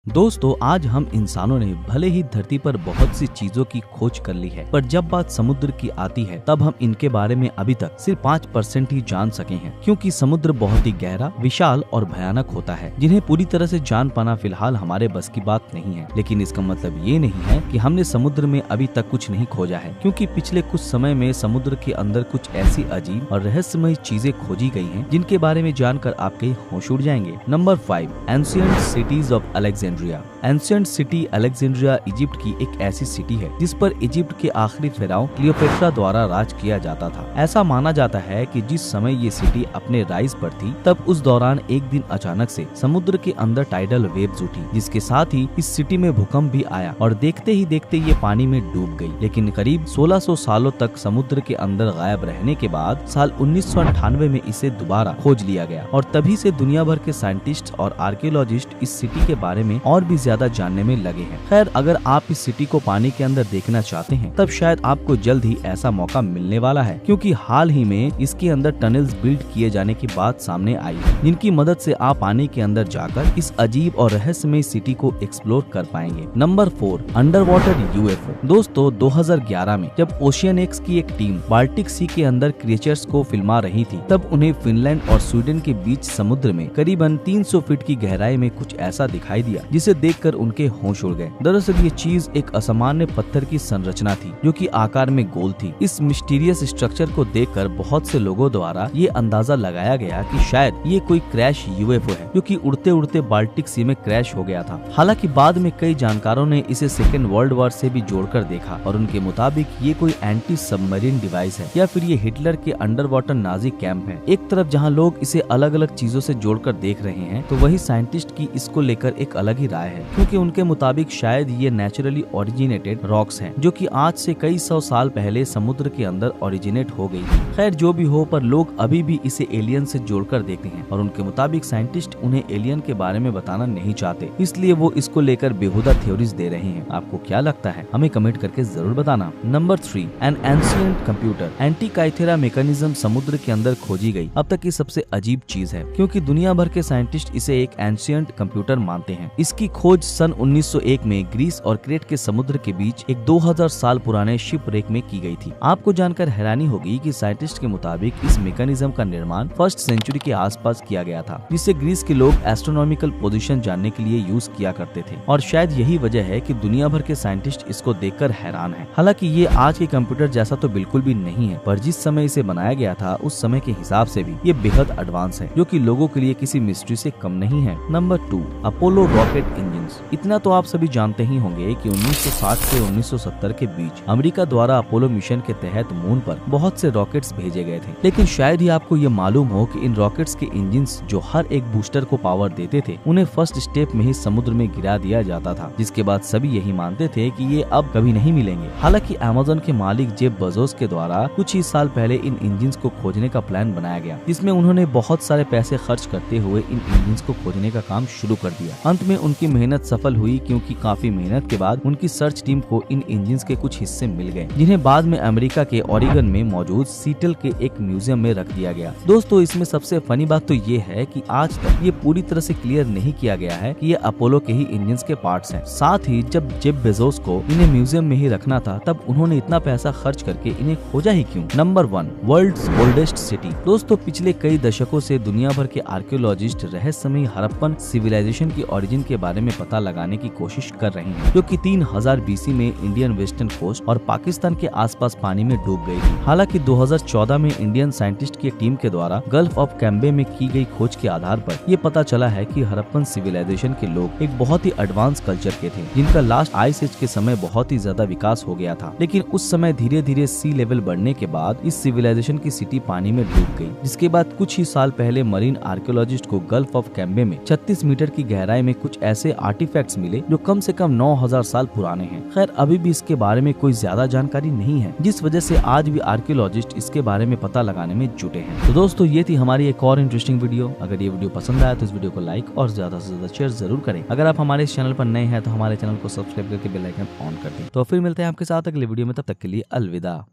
दोस्तों, आज हम इंसानों ने भले ही धरती पर बहुत सी चीजों की खोज कर ली है, पर जब बात समुद्र की आती है तब हम इनके बारे में अभी तक सिर्फ 5% ही जान सके हैं, क्योंकि समुद्र बहुत ही गहरा, विशाल और भयानक होता है, जिन्हें पूरी तरह से जान पाना फिलहाल हमारे बस की बात नहीं है। लेकिन इसका मतलब ये नहीं है कि हमने समुद्र में अभी तक कुछ नहीं खोजा है, क्योंकि पिछले कुछ समय में समुद्र के अंदर कुछ ऐसी अजीब और रहस्यमय चीजें खोजी गई हैं, जिनके बारे में जानकर आपके होश उड़ जाएंगे। Number 5, ancient cities of Alexandria. Ancient city Alexandria Egypt की एक ऐसी सिटी है जिस पर इजिप्ट के आखिरी फिरौन क्लियोपेट्रा द्वारा राज किया जाता था। ऐसा माना जाता है कि जिस समय ये सिटी अपने राइज पर थी, तब उस दौरान एक दिन अचानक से समुद्र के अंदर टाइडल वेव्स उठी, जिसके साथ ही इस सिटी में भूकंप भी आया और देखते ही देखते ये पानी में डूब गई। लेकिन करीब 1600 सालों तक समुद्र के अंदर गायब रहने के बाद साल 1998 में इसे दोबारा खोज लिया गया, और तभी से दुनिया भर के साइंटिस्ट और आर्कियोलॉजिस्ट इस सिटी के बारे में और भी ज्यादा जानने में लगे हैं। खैर, अगर आप इस सिटी को पानी के अंदर देखना चाहते हैं, तब शायद आपको जल्द ही ऐसा मौका मिलने वाला है, क्योंकि हाल ही में इसके अंदर टनल्स बिल्ड किए जाने की बात सामने आई है, जिनकी मदद से आप पानी के अंदर जाकर इस अजीब और रहस्यमय सिटी को एक्सप्लोर कर पाएंगे। Number 4, under water UFO. दोस्तों, 2011 में जब ओशियनिक्स की एक टीम बाल्टिक सी के अंदर क्रिएचर्स को फिल्मा रही थी, तब उन्हें फिनलैंड और स्वीडन के बीच समुद्र में करीबन 300 फीट की गहराई में कुछ ऐसा दिखाई दिया, जिसे देखकर उनके होश उड़ गए। दरअसल ये चीज एक असामान्य पत्थर की संरचना थी, जो कि आकार में गोल थी। इस मिस्टीरियस स्ट्रक्चर को देखकर बहुत से लोगों द्वारा ये अंदाजा लगाया गया कि शायद ये कोई क्रैश यूएफओ है, जो कि उड़ते उड़ते बाल्टिक सी में क्रैश हो गया था। हालांकि बाद में कई जानकारों ने इसे सेकेंड वर्ल्ड वॉर से भी जोड़कर देखा, और उनके मुताबिक ये कोई एंटी सबमरीन डिवाइस है, या फिर ये हिटलर के अंडर वाटर नाजी कैंप है। एक तरफ जहाँ लोग इसे अलग अलग चीजों से जोड़कर देख रहे हैं, तो वही साइंटिस्ट की इसको लेकर एक अलग ही राय है, क्योंकि उनके मुताबिक शायद ये नेचुरली ओरिजिनेटेड रॉक्स हैं, जो कि आज से कई सौ साल पहले समुद्र के अंदर ओरिजिनेट हो गई थी। खैर, जो भी हो, पर लोग अभी भी इसे एलियन से जोड़कर देखते हैं, और उनके मुताबिक साइंटिस्ट उन्हें एलियन के बारे में बताना नहीं चाहते, इसलिए वो इसको लेकर बेहुदा थ्योरीज दे रहे हैं। आपको क्या लगता है? हमें कमेंट करके जरूर बताना। Number 3, N ancient computer. Antikythera mechanism समुद्र के अंदर खोजी गई अब तक की सबसे अजीब चीज है, क्योंकि दुनिया भर के साइंटिस्ट इसे एक एंशिएंट कंप्यूटर मानते हैं। इसकी खोज सन 1901 में ग्रीस और क्रेट के समुद्र के बीच एक 2000 साल पुराने शिपरेक में की गई थी। आपको जानकर हैरानी होगी कि साइंटिस्ट के मुताबिक इस मैकेनिज्म का निर्माण फर्स्ट सेंचुरी के आसपास किया गया था, जिसे ग्रीस के लोग एस्ट्रोनॉमिकल पोजीशन जानने के लिए यूज किया करते थे, और शायद यही वजह है कि दुनिया भर के साइंटिस्ट इसको देखकर हैरान हैं। हालांकि ये आज के कंप्यूटर जैसा तो बिल्कुल भी नहीं है, पर जिस समय इसे बनाया गया था उस समय के हिसाब से भी ये बेहद एडवांस है, जो कि लोगों के लिए किसी मिस्ट्री से कम नहीं है। Number 2, Apollo rocket engine. इतना तो आप सभी जानते ही होंगे कि 1960 से 1970 के बीच अमेरिका द्वारा अपोलो मिशन के तहत मून पर बहुत से रॉकेट्स भेजे गए थे। लेकिन शायद ही आपको ये मालूम हो कि इन रॉकेट्स के इंजन्स, जो हर एक बूस्टर को पावर देते थे, उन्हें फर्स्ट स्टेप में ही समुद्र में गिरा दिया जाता था, जिसके बाद सभी यही मानते थे कि ये अब कभी नहीं मिलेंगे। हालांकि अमेज़न के मालिक जेफ बेजोस के द्वारा कुछ ही साल पहले इन इंजन्स को खोजने का प्लान बनाया गया, जिसमें उन्होंने बहुत सारे पैसे खर्च करते हुए इन इंजन्स को खोजने का काम शुरू कर दिया। अंत में उनकी मेहनत सफल हुई, क्योंकि काफी मेहनत के बाद उनकी सर्च टीम को इन इंजन्स के कुछ हिस्से मिल गए, जिन्हें बाद में अमेरिका के ओरेगन में मौजूद सीटल के एक म्यूजियम में रख दिया गया। दोस्तों, इसमें सबसे फनी बात तो ये है कि आज तक ये पूरी तरह से क्लियर नहीं किया गया है कि ये अपोलो के ही इंजन्स के पार्ट्स हैं। साथ ही जब जेफ बेजोस को इन्हें म्यूजियम में ही रखना था, तब उन्होंने इतना पैसा खर्च करके इन्हें खोजा ही क्यों? Number 1, world's oldest city. दोस्तों, पिछले कई दशकों से दुनिया भर के आर्कियोलॉजिस्ट रहस्यमयी हड़प्पन सिविलाइजेशन की ओरिजिन के बारे में पता लगाने की कोशिश कर रहे हैं, जो कि 3000 बीसी में इंडियन वेस्टर्न कोस्ट और पाकिस्तान के आसपास पानी में डूब गई थी। हालांकि 2014 में इंडियन साइंटिस्ट की टीम के द्वारा गल्फ ऑफ कैम्बे में की गई खोज के आधार पर ये पता चला है कि हड़प्पन सिविलाइजेशन के लोग एक बहुत ही एडवांस कल्चर के थे, जिनका लास्ट आइस एज के समय बहुत ही ज्यादा विकास हो गया था। लेकिन उस समय धीरे धीरे सी लेवल बढ़ने के बाद इस सिविलाइजेशन की सिटी पानी में डूब गई, जिसके बाद कुछ ही साल पहले मरीन आर्कियोलॉजिस्ट को गल्फ ऑफ कैम्बे में 36 मीटर की गहराई में कुछ ऐसे आर्टिफैक्ट्स मिले जो कम से कम 9000 साल पुराने हैं। खैर, अभी भी इसके बारे में कोई ज्यादा जानकारी नहीं है, जिस वजह से आज भी आर्कियोलॉजिस्ट इसके बारे में पता लगाने में जुटे हैं। तो दोस्तों, ये थी हमारी एक और इंटरेस्टिंग वीडियो। अगर ये वीडियो पसंद आया तो इस वीडियो को लाइक और ज्यादा से ज्यादा शेयर जरूर करें। अगर आप हमारे इस चैनल पर नए हैं तो हमारे चैनल को सब्सक्राइब करके बेल आइकन ऑन कर दें। तो फिर मिलते हैं आपके साथ अगले वीडियो में, तब तक के लिए अलविदा।